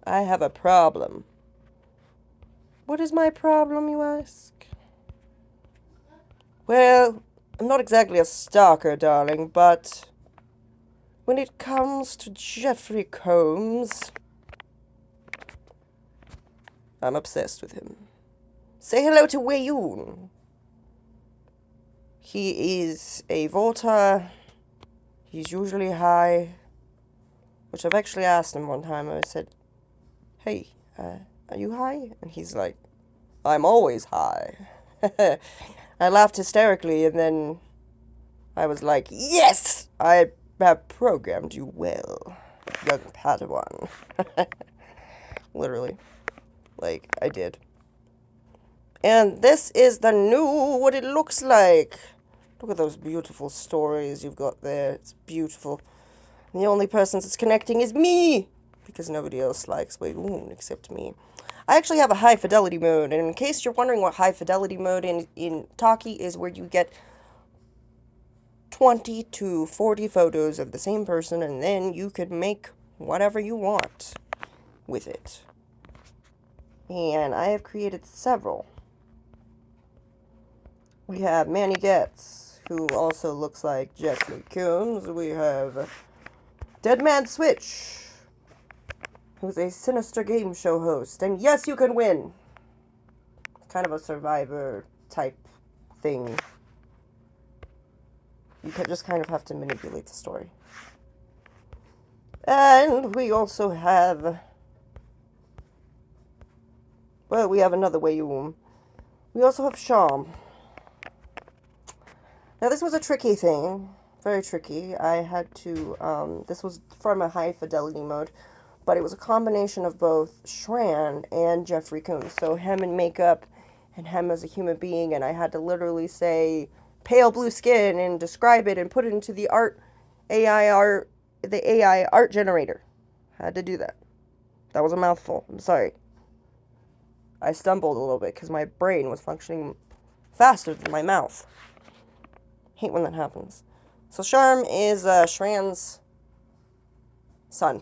I have a problem. What is my problem, you ask? Well, I'm not exactly a stalker, darling, but when it comes to Jeffrey Combs, I'm obsessed with him. Say hello to Wei Yun. He is a Volta. He's usually high, which I've actually asked him one time. I said, hey, are you high? And he's like, I'm always high. I laughed hysterically, and then I was like, yes! I have programmed you well, young Padawan. Literally. Like, I did. And this is the new what it looks like. Look at those beautiful stories you've got there. It's beautiful. And the only person that's connecting is me, because nobody else likes Wei Yun except me. I actually have a high fidelity mode, and in case you're wondering what high fidelity mode in Talkie is, where you get 20 to 40 photos of the same person, and then you could make whatever you want with it. And I have created several. We have Manny Getz, who also looks like Jeffrey Combs. We have Dead Man Switch, who's a sinister game show host. And yes, you can win. Kind of a survivor type thing. You just kind of have to manipulate the story. And we also have... Well, we have another Wei Yun. We also have Sham. Now, this was a tricky thing. Very tricky. I had to... this was from a high fidelity mode. But it was a combination of both Shran and Jeffrey Combs. So him in makeup and him as a human being. And I had to literally say pale blue skin and describe it and put it into the AI art generator. I had to do that. That was a mouthful. I'm sorry. I stumbled a little bit because my brain was functioning faster than my mouth. Hate when that happens. So Sharm is Shran's son.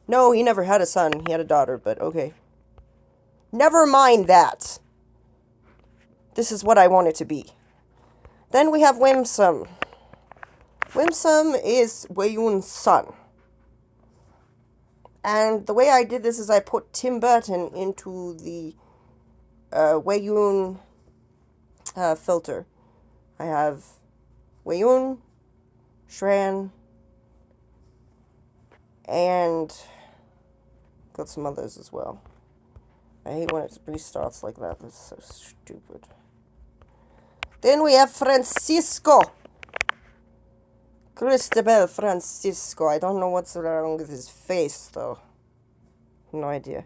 No, he never had a son. He had a daughter, but okay. Never mind that. This is what I want it to be. Then we have Winsome. Winsome is Wei Yun's son. And the way I did this is I put Tim Burton into the Wei Yun filter. I have Wei Yun, Shran, and got some others as well. I hate when it restarts like that. That's so stupid. Then we have Francisco. Cristobal Francisco. I don't know what's wrong with his face, though. No idea.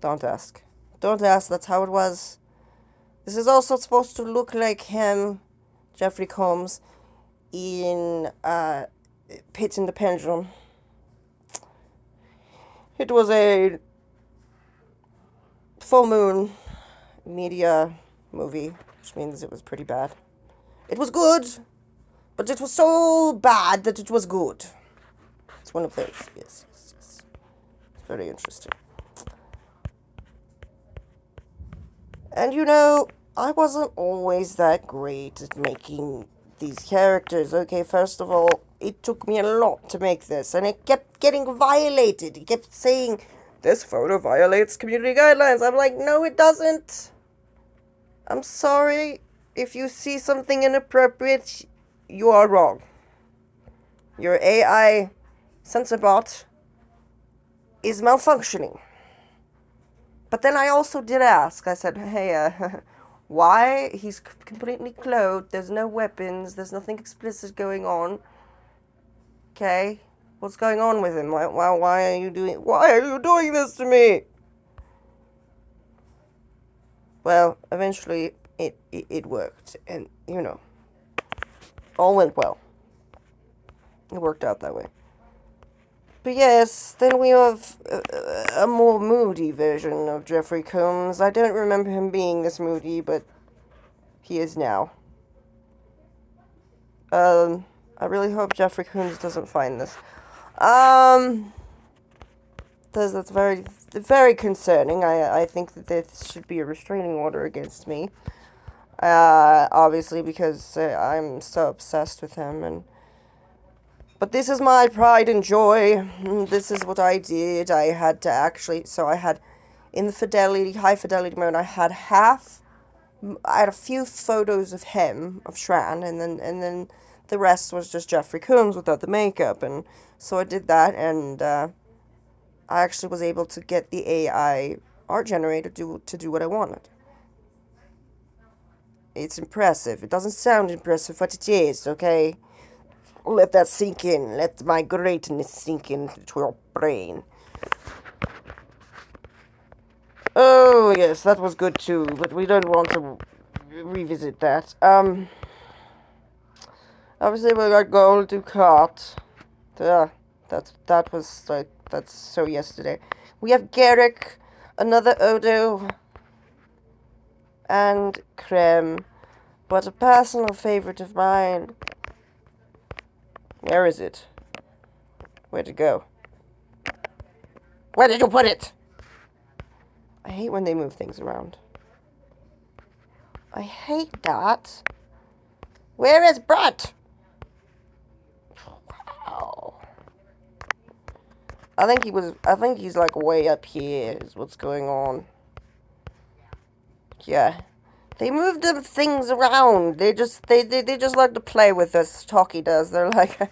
Don't ask. Don't ask. That's how it was. This is also supposed to look like him, Jeffrey Combs, in Pit in the Pendulum. It was a full moon media movie, which means it was pretty bad. It was good, but it was so bad that it was good. It's one of those. Yes. It's very interesting. And you know, I wasn't always that great at making these characters. Okay, first of all, it took me a lot to make this, and it kept getting violated. It kept saying, this photo violates community guidelines. I'm like, no, it doesn't. I'm sorry. If you see something inappropriate, you are wrong. Your AI SensorBot is malfunctioning. But then I also did ask. I said, hey, why? He's completely clothed. There's no weapons. There's nothing explicit going on. Okay? What's going on with him? Why are you doing this to me? Well, eventually it worked. And, you know, all went well. It worked out that way. But yes, then we have a more moody version of Jeffrey Combs. I don't remember him being this moody, but he is now. I really hope Jeffrey Combs doesn't find this. that's very, very concerning. I think that there should be a restraining order against me. Obviously because I'm so obsessed with him, and but this is my pride and joy. This is what I did. I had to actually, so I had in the high fidelity mode, I had a few photos of him, of Shran, and then the rest was just Jeffrey Combs without the makeup, and so I did that, and I actually was able to get the AI art generator to do what I wanted. It's impressive. It doesn't sound impressive, but it is, okay? Let that sink in. Let my greatness sink into your brain. Oh, yes, that was good too, but we don't want to revisit that. Obviously we got Gold Ducat. That was like, that's so yesterday. We have Garrick, another Odo, and Krem. But a personal favorite of mine. Where is it? Where'd it go? Where did you put it? I hate when they move things around. I hate that. Where is Brett? Wow. I think he's like way up here is what's going on. Yeah. They move them things around. They just like to play with us, Talkie does. They're like,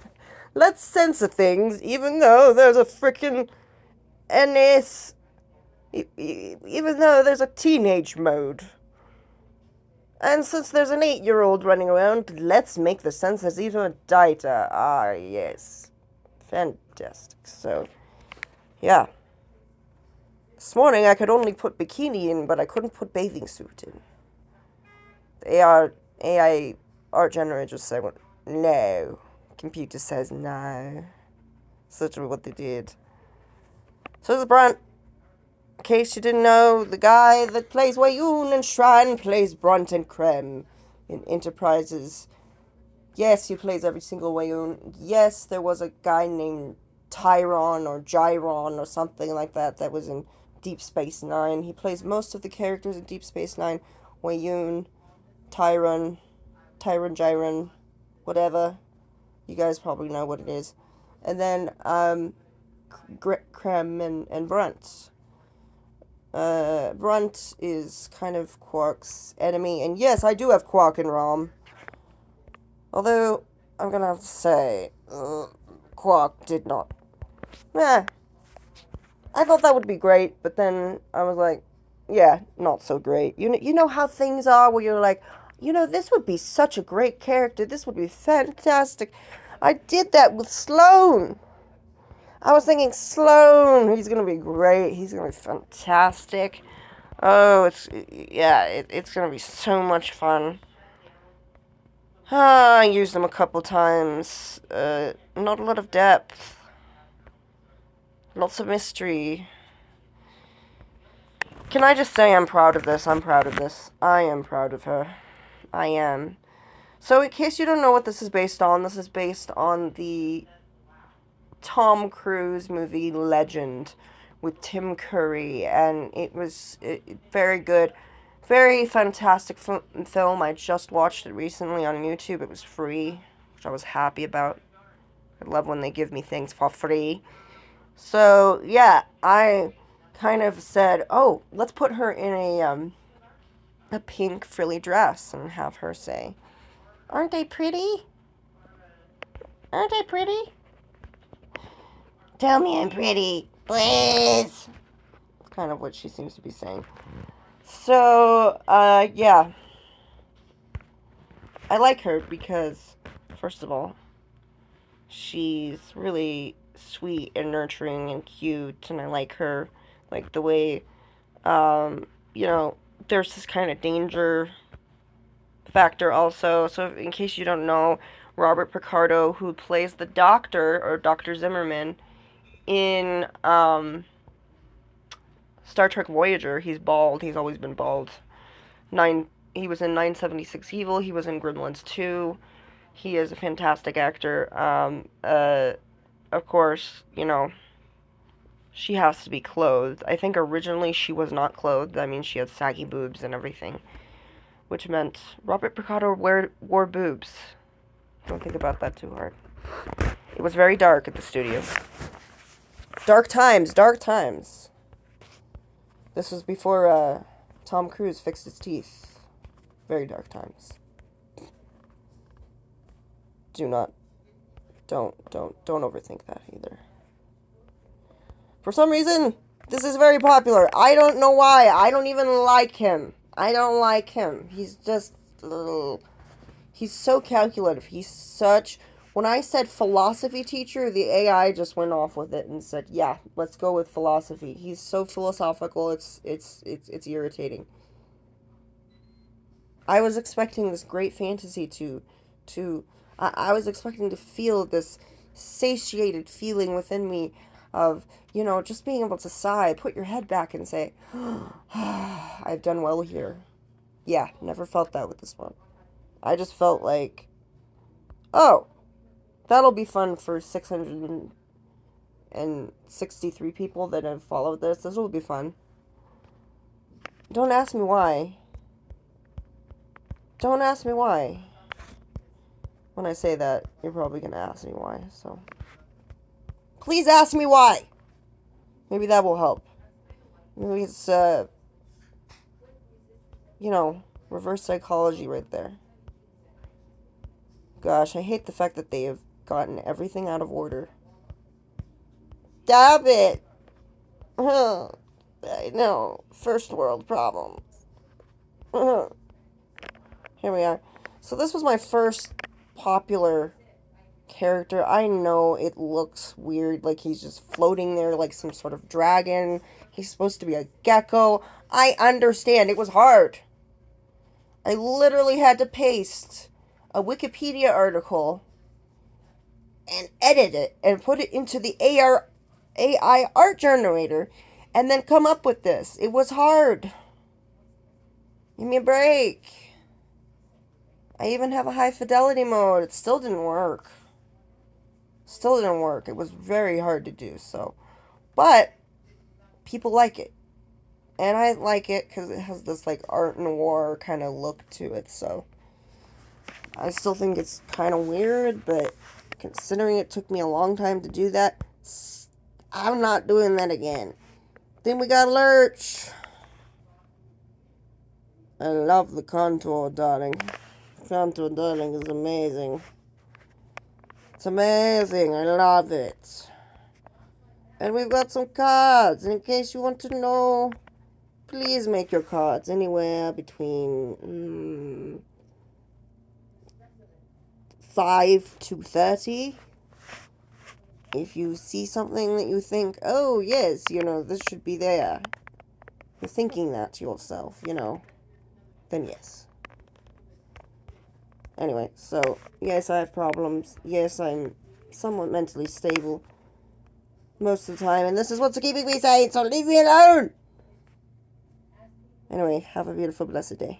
let's censor things, even though there's a freaking NS, even though there's a teenage mode. And since there's an 8-year-old running around, let's make the censors even tighter. Ah, yes. Fantastic. So, yeah. This morning I could only put bikini in, but I couldn't put bathing suit in. The AI art generator just said, no. Computer says no. That's literally what they did. So there's Brunt. In case you didn't know, the guy that plays Wayun and Shran plays Brunt and Krem in Enterprises. Yes, he plays every single Wayun. Yes, there was a guy named Tyron or Gyron or something like that that was in Deep Space Nine. He plays most of the characters in Deep Space Nine. Wayun, Tyron, Gyron, whatever. You guys probably know what it is. And then Krem and Brunt. Brunt is kind of Quark's enemy, and yes, I do have Quark in ROM. Although, I'm gonna have to say, Quark did not. I thought that would be great, but then I was like, yeah, not so great. You know how things are where you're like, this would be such a great character, this would be fantastic. I did that with Sloane. I was thinking, Sloane, he's gonna be great, he's gonna be fantastic. Oh, it's gonna be so much fun. I used them a couple times. Not a lot of depth. Lots of mystery. Can I just say I'm proud of this? I'm proud of this. I am proud of her. I am. So, in case you don't know what this is based on the Tom Cruise movie Legend with Tim Curry, and it was very good. Very fantastic film. I just watched it recently on YouTube. It was free, which I was happy about. I love when they give me things for free. So, yeah, I kind of said, oh, let's put her in a pink frilly dress and have her say, aren't they pretty? Aren't I pretty? Tell me I'm pretty, please. Kind of what she seems to be saying. So, yeah. I like her because, first of all, she's really sweet and nurturing and cute, and I like her, like the way, there's this kind of danger factor also. So, in case you don't know, Robert Picardo, who plays the Doctor, or Dr. Zimmerman, in Star Trek Voyager, he's bald. He's always been bald. He was in 976 Evil. He was in Gremlins 2. He is a fantastic actor. Of course, She has to be clothed. I think originally she was not clothed. I mean, she had saggy boobs and everything, which meant Robert Picardo wore boobs. Don't think about that too hard. It was very dark at the studio. Dark times, dark times. This was before Tom Cruise fixed his teeth. Very dark times. Don't overthink that either. For some reason, this is very popular. I don't know why. I don't even like him. I don't like him. He's just... he's so calculative. He's such... When I said philosophy teacher, the AI just went off with it and said, yeah, let's go with philosophy. He's so philosophical, it's irritating. I was expecting this great fantasy I was expecting to feel this satiated feeling within me of, just being able to sigh, put your head back and say, I've done well here. Yeah, never felt that with this one. I just felt like, oh, that'll be fun for 663 people that have followed this. This will be fun. Don't ask me why. Don't ask me why. When I say that, you're probably going to ask me why, so. Please ask me why! Maybe that will help. Maybe it's, reverse psychology right there. Gosh, I hate the fact that they have gotten everything out of order. Stop it! I know. First world problems. Here we are. So this was my first popular character. I know it looks weird, like he's just floating there like some sort of dragon. He's supposed to be a gecko. I understand. It was hard. I literally had to paste a Wikipedia article and edit it and put it into the AI art generator and then come up with this. It was hard. Give me a break. I even have a high fidelity mode. It still didn't work. Still didn't work. It was very hard to do, so. But people like it. And I like it because it has this like art noir kind of look to it, so. I still think it's kind of weird, but considering it took me a long time to do that, I'm not doing that again. Then we got Lurch. I love the contour, darling. Contour, darling, is amazing. It's amazing. I love it. And we've got some cards. In case you want to know, please make your cards anywhere between 5 to 30. If you see something that you think, oh, yes, this should be there. You're thinking that to yourself, then yes. Anyway, so, yes, I have problems. Yes, I'm somewhat mentally stable most of the time, and this is what's keeping me sane, so leave me alone! Anyway, have a beautiful, blessed day.